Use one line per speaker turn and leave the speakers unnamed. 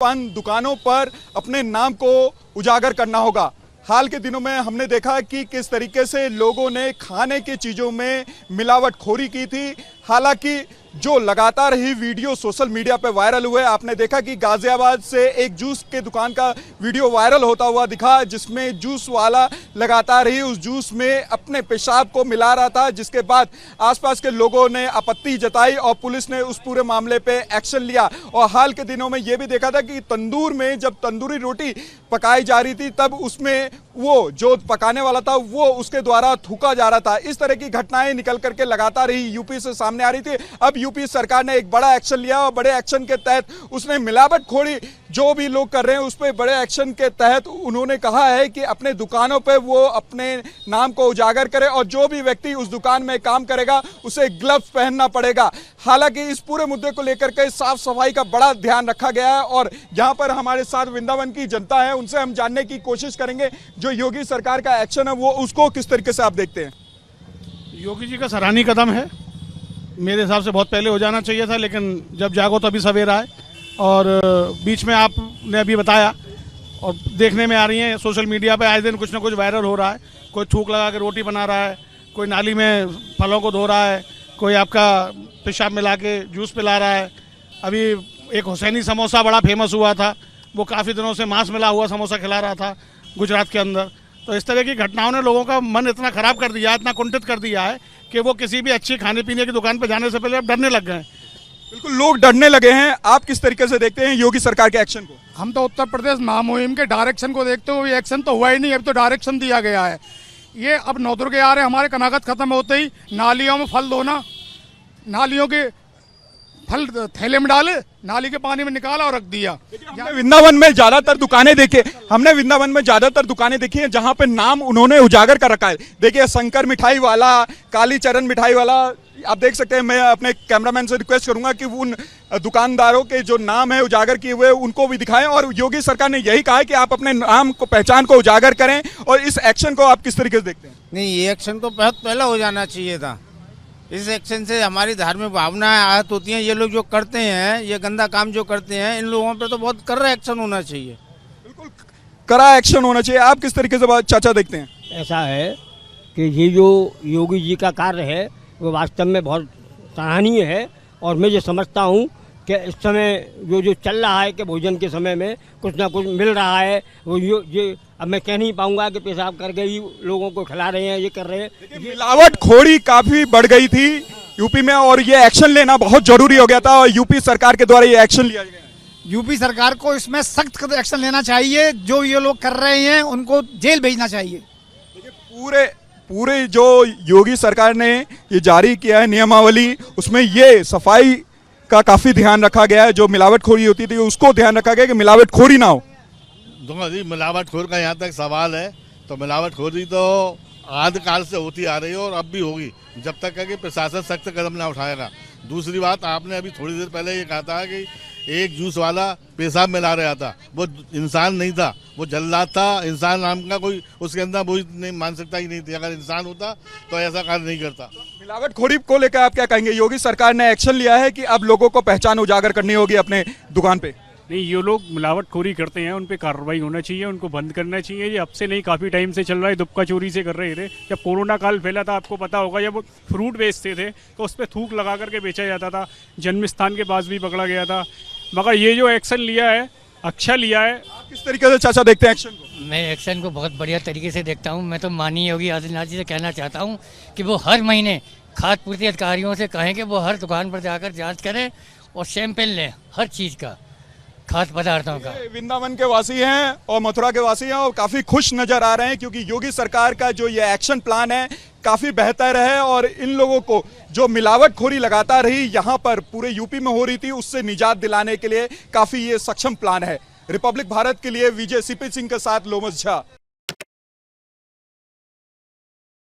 पान दुकानों पर अपने नाम को उजागर करना होगा। हाल के दिनों में हमने देखा कि किस तरीके से लोगों ने खाने की चीज़ों में मिलावटखोरी की थी। हालांकि जो लगातार ही वीडियो सोशल मीडिया पर वायरल हुए, आपने देखा कि गाजियाबाद से एक जूस के दुकान का वीडियो वायरल होता हुआ दिखा, जिसमें जूस वाला लगातार ही उस जूस में अपने पेशाब को मिला रहा था, जिसके बाद आसपास के लोगों ने आपत्ति जताई और पुलिस ने उस पूरे मामले पे एक्शन लिया। और हाल के दिनों में यह भी देखा था कि तंदूर में जब तंदूरी रोटी पकाई जा रही थी, तब उसमें वो जो पकाने वाला था वो उसके द्वारा थूका जा रहा था। इस तरह की घटनाएं निकल करके लगातार ही यूपी से सामने आ रही थी। अब यूपी सरकार ने एक बड़ा एक्शन लिया और बड़े एक्शन के तहत उसने मिलावटखोरी जो भी लोग कर रहे हैं उस पर बड़े एक्शन के तहत उन्होंने कहा है कि अपने दुकानों पे वो अपने नाम को उजागर करे और जो भी व्यक्ति उस दुकान में काम करेगा उसे ग्लव्स पहनना पड़ेगा। हालांकि इस पूरे मुद्दे को लेकर के साफ सफाई का बड़ा ध्यान रखा गया है और यहाँ पर हमारे साथ वृंदावन की जनता है, उनसे हम जानने की कोशिश करेंगे जो योगी सरकार का एक्शन है वो उसको किस तरीके से आप देखते हैं।
योगी जी का सराहनीय कदम है, मेरे हिसाब से बहुत पहले हो जाना चाहिए था, लेकिन जब जागो तभी सवेरा है। और बीच में आपने अभी बताया और देखने में आ रही हैं सोशल मीडिया पे आए दिन कुछ ना कुछ वायरल हो रहा है। कोई थूक लगा के रोटी बना रहा है, कोई नाली में फलों को धो रहा है, कोई आपका पेशाब मिला के जूस पिला रहा है। अभी एक हुसैनी समोसा बड़ा फेमस हुआ था, वो काफ़ी दिनों से मांस मिला हुआ समोसा खिला रहा था गुजरात के अंदर। तो इस तरह की घटनाओं ने लोगों का मन इतना ख़राब कर दिया है, इतना कुंठित कर दिया है कि वो किसी भी अच्छी खाने पीने की दुकान पर जाने से पहले अब डरने लग गए हैं।
बिल्कुल, लोग डरने लगे हैं। आप किस तरीके से देखते हैं योगी सरकार के एक्शन को?
हम तो उत्तर प्रदेश महामुहिम के डायरेक्शन को देखते हुए एक्शन तो हुआ ही नहीं, अब तो डायरेक्शन दिया गया है। ये अब नौदुर्गे आ रहे, हमारे कनागत खत्म होते ही नालियों में फल धोना, नालियों के फल थैले में डाले, नाली के पानी में निकाला और रख दिया।
हमने वृंदावन में ज्यादातर दुकानें देखी हैं जहां पे नाम उन्होंने उजागर कर रखा है। देखिए, शंकर मिठाई वाला, काली चरण मिठाई वाला, आप देख सकते हैं। मैं अपने कैमरामैन से रिक्वेस्ट करूंगा कि उन दुकानदारों के जो नाम है उजागर किए हुए उनको भी दिखाएं। और योगी सरकार ने यही कहा है कि आप अपने नाम को, पहचान को उजागर करें। और इस एक्शन को आप किस तरीके से देखते हैं?
नहीं, ये एक्शन तो बहुत पहले हो जाना चाहिए था। इस एक्शन से हमारी धार्मिक भावनाएं आहत होती हैं। ये लोग जो करते हैं, ये गंदा काम जो करते हैं, इन लोगों पे तो बहुत कड़ा एक्शन होना चाहिए।
बिल्कुल कड़ा एक्शन होना चाहिए। आप किस तरीके से चाचा देखते हैं?
ऐसा है कि ये जो योगी जी का कार्य है वो वास्तव में बहुत सराहनीय है। और मैं ये समझता हूँ कि इस समय जो चल रहा है कि भोजन के समय में कुछ ना कुछ मिल रहा है, वो ये अब मैं कह नहीं पाऊंगा कि पेशाब करके ही लोगों को खिला रहे हैं, ये कर रहे हैं।
मिलावटखोरी काफी बढ़ गई थी यूपी में और ये एक्शन लेना बहुत जरूरी हो गया था और यूपी सरकार के द्वारा ये एक्शन लिया गया।
यूपी सरकार को इसमें सख्त एक्शन लेना चाहिए। जो ये लोग कर रहे हैं उनको जेल भेजना चाहिए।
पूरे जो योगी सरकार ने ये जारी किया है नियमावली, उसमें ये सफाई का काफी ध्यान रखा गया है। जो मिलावटखोरी होती थी उसको ध्यान रखा गया कि मिलावटखोरी ना हो।
जी, मिलावटखोर का यहाँ तक सवाल है तो मिलावटखोरी तो आदिकाल से होती आ रही है और अब भी होगी, जब तक है कि प्रशासन सख्त कदम ना उठाएगा। दूसरी बात, आपने अभी थोड़ी देर पहले ये कहा था कि एक जूस वाला पेशाब मिला रहा था, वो इंसान नहीं था, वो जल्लाद था। इंसान नाम का कोई उसके अंदर वो नहीं, मानसिकता ही नहीं थी। अगर इंसान होता तो ऐसा कार्य नहीं करता।
मिलावटखोरी को लेकर आप क्या कहेंगे? योगी सरकार ने एक्शन लिया है कि अब लोगों को पहचान उजागर करनी होगी अपने दुकान पे।
नहीं, ये लोग मिलावटखोरी करते हैं, उन पे कार्रवाई होना चाहिए, उनको बंद करना चाहिए। ये अब से नहीं, काफ़ी टाइम से चल रहा है। दुबका चोरी से कर रहे थे। जब कोरोना काल फैला था, आपको पता होगा, जब फ्रूट बेचते थे तो उस पर थूक लगा करके बेचा जाता था। जन्म स्थान के पास भी पकड़ा गया था। मगर ये जो एक्शन लिया है, अच्छा लिया है।
आप किस तरीके से चाचा देखते हैं एक्शन को?
मैं एक्शन को बहुत बढ़िया तरीके से देखता हूँ। मैं तो माननीय योगी आदित्यनाथ जी से कहना चाहता हूँ कि वो हर महीने खाद्य पूर्ति अधिकारियों से कहें कि वो हर दुकान पर जाकर जाँच करें और सैंपल लें हर चीज़ का, खाद्य पदार्थों का।
वृंदावन के वासी हैं और मथुरा के वासी हैं और काफी खुश नजर आ रहे हैं क्योंकि योगी सरकार का जो ये एक्शन प्लान है काफी बेहतर है और इन लोगों को जो मिलावटखोरी लगातार रही यहाँ पर पूरे यूपी में हो रही थी उससे निजात दिलाने के लिए काफी ये सक्षम प्लान है। रिपब्लिक भारत के लिए विजय सीपी सिंह के साथ लोमस झा।